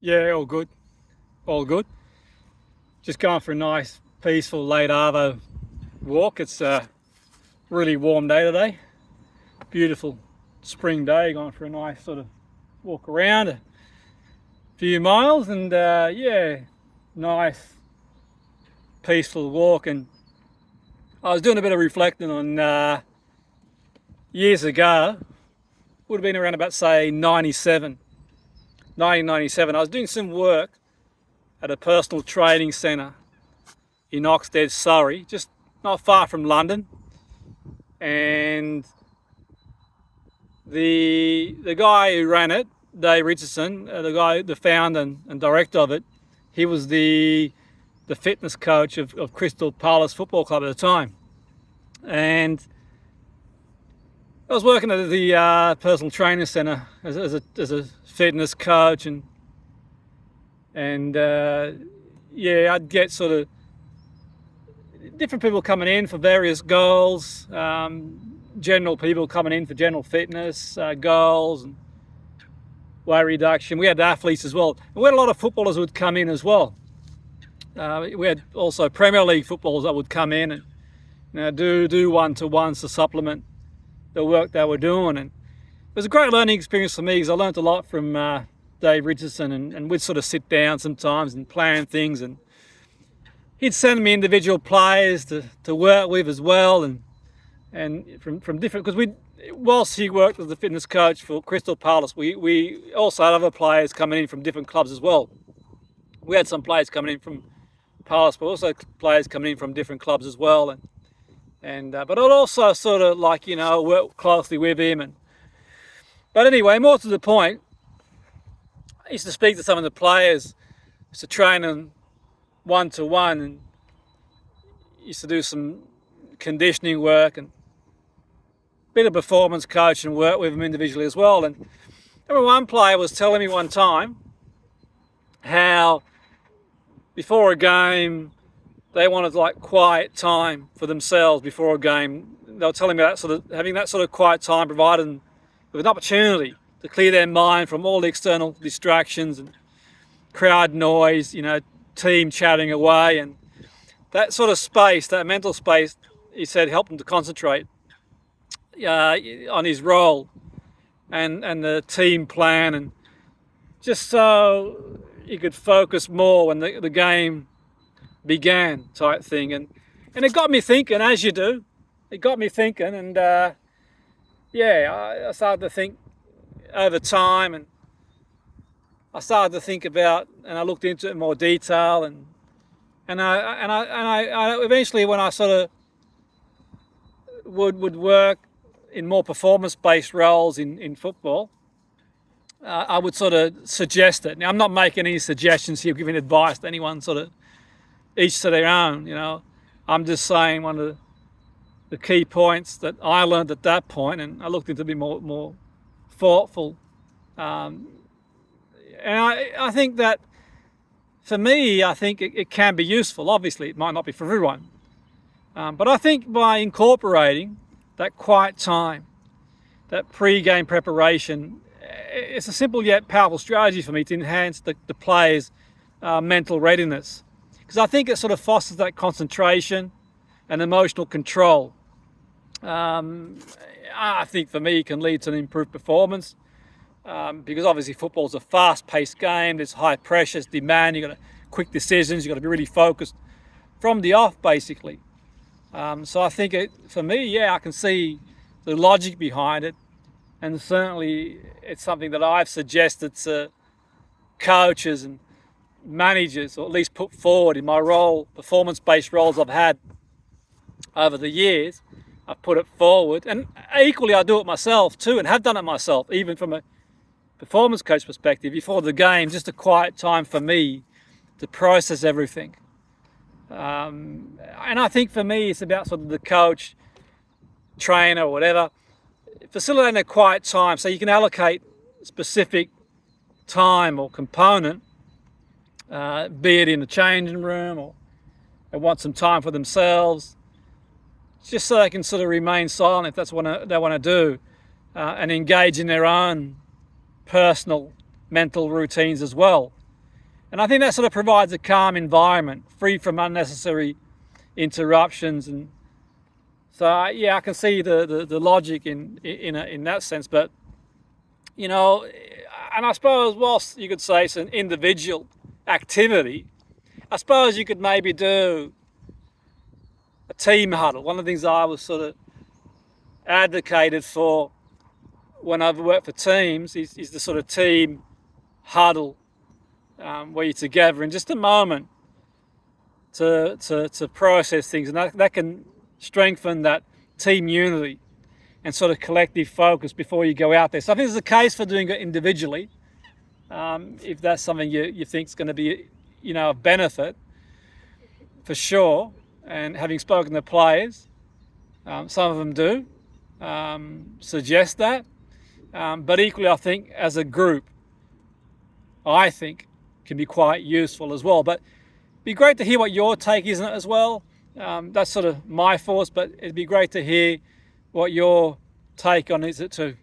Yeah, all good. All good. Just going for a nice, peaceful late arvo walk. It's a really warm day today. Beautiful spring day. Going for a nice sort of walk around a few miles, and yeah, nice, peaceful walk. And I was doing a bit of reflecting on years ago. Would have been around about say 1997. I was doing some work at a personal training centre in Oxted, Surrey, just not far from London. And the guy who ran it, Dave Richardson, the founder and director of it, he was the fitness coach of Crystal Palace Football Club at the time. And I was working at the personal training centre as a fitness coach, and yeah, I'd get sort of different people coming in for various goals, general people coming in for general fitness goals and weight reduction. We had athletes as well, and we had a lot of footballers who would come in as well. We had also Premier League footballers that would come in and do one-to-ones to supplement the work they were doing. And it was a great learning experience for me because I learned a lot from Dave Richardson, and we'd sort of sit down sometimes and plan things, and he'd send me individual players to work with as well, and from different, because whilst he worked as a fitness coach for Crystal Palace, we also had other players coming in from different clubs as well. We had some players coming in from Palace, but also players coming in from different clubs as well, but I'd also sort of work closely with him. But anyway, more to the point, I used to speak to some of the players, used to train them one-to-one, and used to do some conditioning work and a bit of performance coach and work with them individually as well. And I remember one player was telling me one time how before a game they wanted quiet time for themselves before a game. They were telling me that having that sort of quiet time provided them with an opportunity to clear their mind from all the external distractions and crowd noise, team chatting away, and that sort of space, that mental space, he said, helped him to concentrate on his role and the team plan, and just so he could focus more when the game began, type thing. And it got me thinking, as you do. It got me thinking, and I started to think over time, and I started to think about, and I looked into it in more detail, and I eventually, when I sort of would work in more performance-based roles in football, I would sort of suggest it. Now, I'm not making any suggestions here, giving advice to anyone, sort of each to their own. I'm just saying one of the key points that I learned at that point, and I looked into be more thoughtful. And I think that for me, I think it can be useful. Obviously, it might not be for everyone. But I think by incorporating that quiet time, that pre-game preparation, it's a simple yet powerful strategy for me to enhance the players' mental readiness. Because I think it sort of fosters that concentration and emotional control. I think for me it can lead to an improved performance. Because obviously football's a fast-paced game, there's high pressure, it's demand, you've got quick decisions, you've got to be really focused from the off, basically. So I think for me, I can see the logic behind it, and certainly it's something that I've suggested to coaches and managers, or at least put forward in my role, performance-based roles I've had over the years. I've put it forward, and equally I do it myself too, and have done it myself, even from a performance coach perspective. Before the game, just a quiet time for me to process everything. And I think for me, it's about sort of the coach, trainer, or whatever, facilitating a quiet time so you can allocate specific time or component, be it in the changing room, or they want some time for themselves, just so they can sort of remain silent if that's what they want to do, and engage in their own personal mental routines as well. And I think that sort of provides a calm environment, free from unnecessary interruptions. And so, yeah, I can see the logic in that sense. But, you know, and I suppose whilst you could say it's an individual activity, I suppose you could maybe do a team huddle. One of the things I was sort of advocated for when I've worked for teams is the sort of team huddle, where you're together in just a moment to process things, and that can strengthen that team unity and sort of collective focus before you go out there. So I think there's a case for doing it individually, if that's something you think is going to be, you know, of benefit, for sure. And having spoken to players, some of them do suggest that, but equally I think as a group, I think can be quite useful as well. But it'd be great to hear what your take is on it as well. That's sort of my thoughts, but it'd be great to hear what your take on it is too.